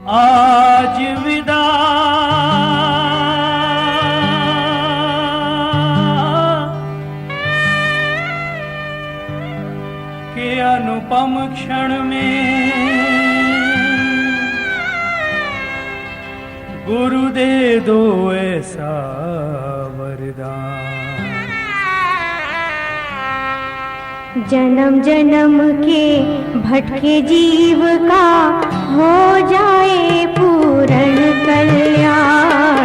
आज विदा के अनुपम क्षण में गुरु दे दो ऐसा वरदान। जन्म जन्म के भटके जीव का हो जाए पूर्ण कल्याण।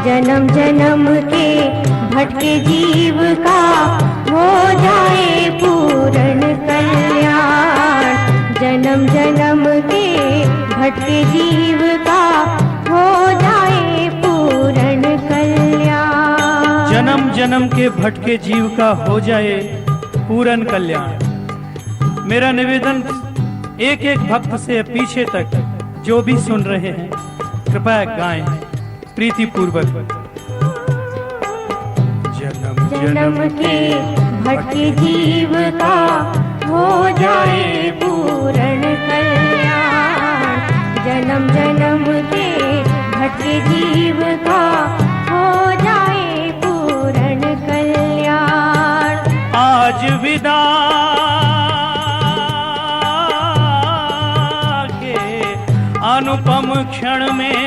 जन्म जन्म के भटके जीव का हो जाए पूर्ण कल्याण। जन्म जन्म के भटके जीव का हो जाए पूर्ण कल्याण। जन्म जन्म के भटके जीव का हो जाए पूर्ण कल्याण। मेरा निवेदन एक एक भक्त से पीछे तक जो भी सुन रहे हैं कृपया गाएं प्रीति पूर्वक। जन्म जन्म के भटके जीव का हो जाए पूर्ण कल्याण। जन्म जन्म के भटके जीव का हो जाए पूर्ण कल्याण। आज विदा के अनुपम क्षण में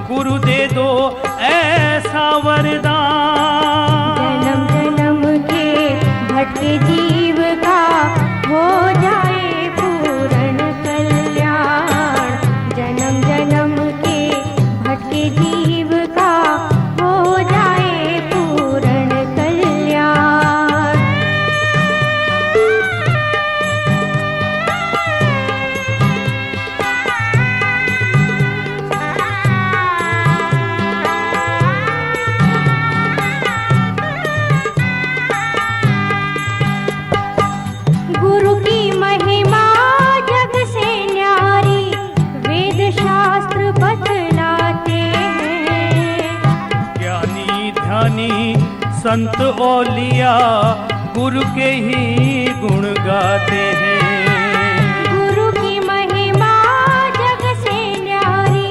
गुरु दे दो ऐसा वरदान। जन्म जन्म के भटके जीव का हो जाए पूर्ण कल्याण। जन्म जन्म के भटके जीव का हो जाए पूर्ण कल्याण। गुरु की महिमा जग से न्यारी वेद शास्त्र बतलाते हैं। ज्ञानी ध्यानी संत औलिया गुरु के ही गुण गाते हैं। गुरु की महिमा जग से न्यारी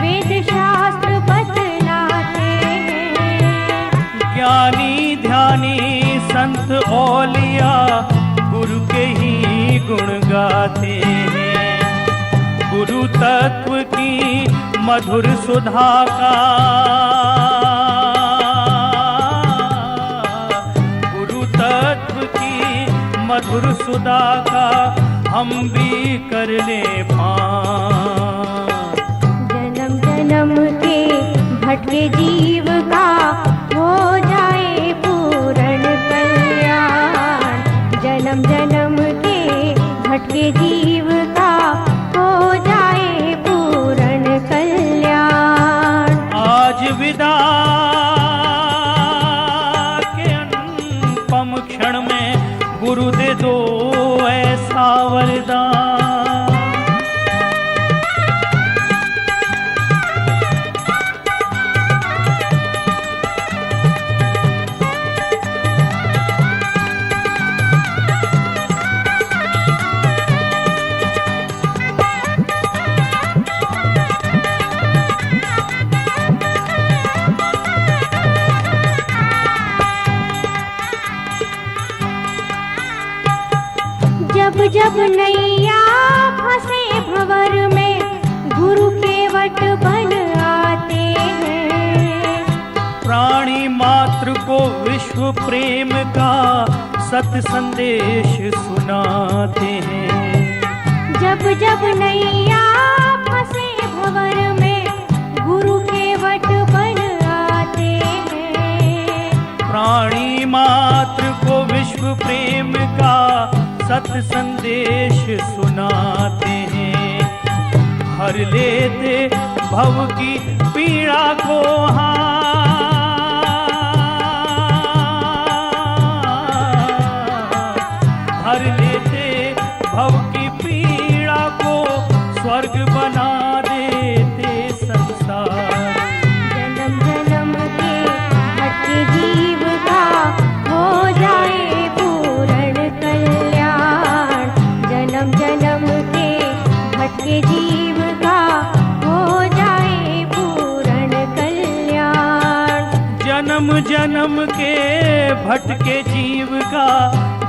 वेद शास्त्र बतलाते हैं। ज्ञानी ध्यानी संत औलिया गुरु के ही गुण गाते हैं। गुरु तत्व की मधुर सुधा का गुरु तत्व की मधुर सुधा का हम भी कर ले पान। जन्म जन्म के भटके जीव का हो जाए पूर्ण कल्याण। जन्म जन्म के भटके जीव का हो जाए पूर्ण कल्याण। आज विदा के अनुपम क्षण में गुरु दे दो ऐसा वरदान। जब जब नैया फंसे भंवर में गुरु के वट बन आते हैं। प्राणी मात्र को विश्व प्रेम का सत संदेश सुनाते हैं। जब जब नैया फंसे भंवर में गुरु के वट बन आते हैं। प्राणी मात्र को विश्व प्रेम का सत संदेश सुनाते हैं। हर लेते भव की पीड़ा को हर लेते भव की पीड़ा को स्वर्ग बना देते संसार। जन्म जन्म के भटके जीव का हो जाए पूर्ण कल्याण। जन्म जन्म के भटके जीव का हो जन्म जन्म के भटके जीव का,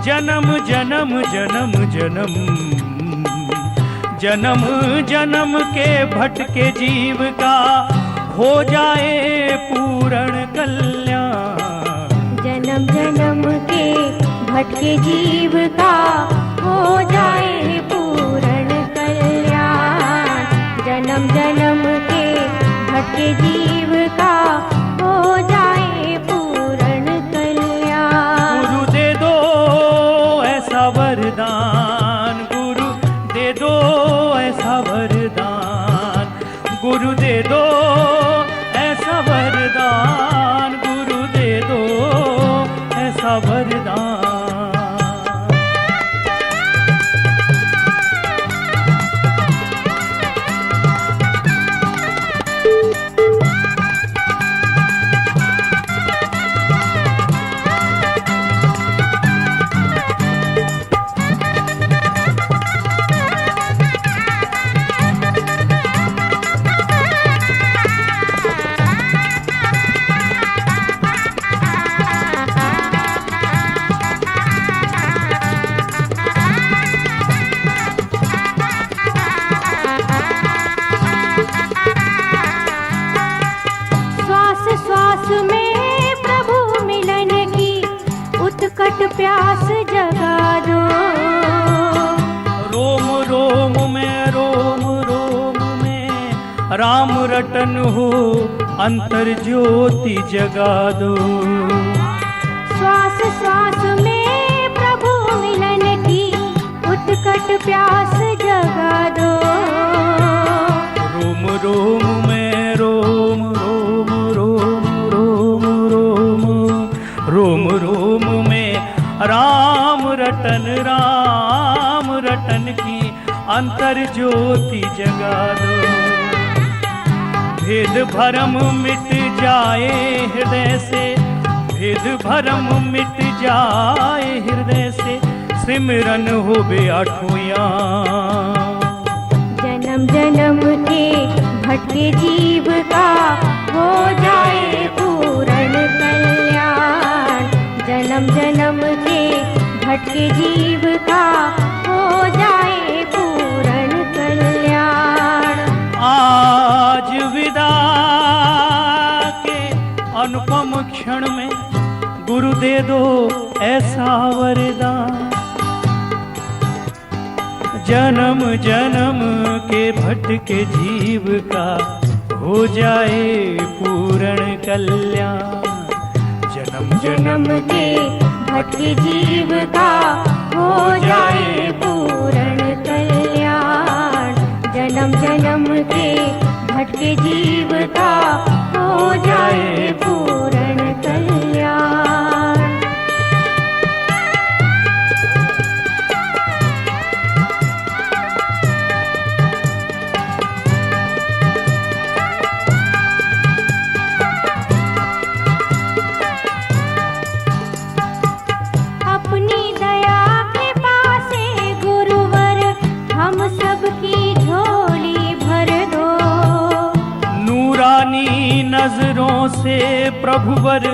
जन्म जन्म जन्म जन्म, जन्म जन्म के भटके जीव का हो जाए पूर्ण कल्याण। जन्म जन्म के भटके जीव का हो जाए पूर्ण कल्याण। जन्म जन्म के भटके जीव का हो जाए पूर्ण कल्याण। गुरु दे दो ऐसा वरदान, गुरु दे दो ऐसा वरदान, गुरु दे दो ऐसा वरदान, गुरु दे दो ऐसा वरदान। प्यास जगा दो। रोम रोम में, रोम रोम में राम रटन हो, अंतर ज्योति जगा दो। श्वास श्वास में प्रभु मिलन की उत्कट प्यास जगा दो। रोम रोम में, रोम रोम रोम रोम रोम, रोम रोम में राम रटन की अंतर ज्योति जगा दो। भेद भरम मिट जाए हृदय से, भेद भरम मिट जाए हृदय से, सिमरन हो बे आठों याम। जन्म जन्म के भटके जीव का हो जाए पूर्ण कल्याण। जन्म जन्म के भटके जीव का हो जाए पूर्ण कल्याण। आज विदा के अनुपम क्षण में गुरु दे दो ऐसा वरदान। जन्म जन्म के भटके जीव का हो जाए पूर्ण कल्याण। जन्म जन्म के भटके जीव का हो जाए पूर्ण कल्याण। जन्म जन्म के भटके जीव का हो जाए पूर्ण कल्याण। नजरों से प्रभुवर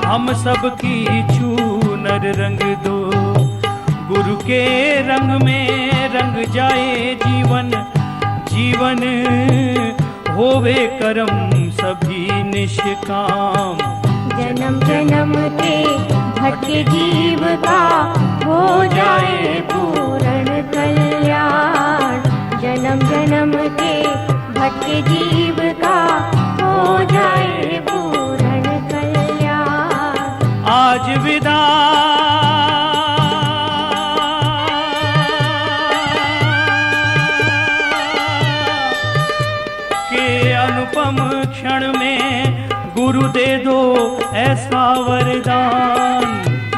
हम सबकी चूनर रंग दो। गुरु के रंग में रंग जाए जीवन, जीवन होवे करम सभी निष्काम। जन्म जन्म के भटके जीव का हो जाए पूर्ण कल्याण। जन्म जन्म के भटके जीव का हो जाए पूर्ण कल्याण। आज विदा के अनुपम क्षण में गुरु दे दो ऐसा वरदान।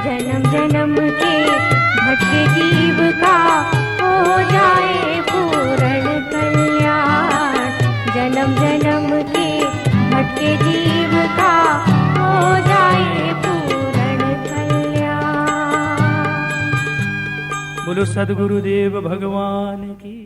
जन्म जन्म के भटके जीव का हो जाए पूर्ण कल्याण। जन्म जन्म के भटके जीव का हो जाए पूर्ण कल्याण। बोलो सद्गुरुदेव भगवान की।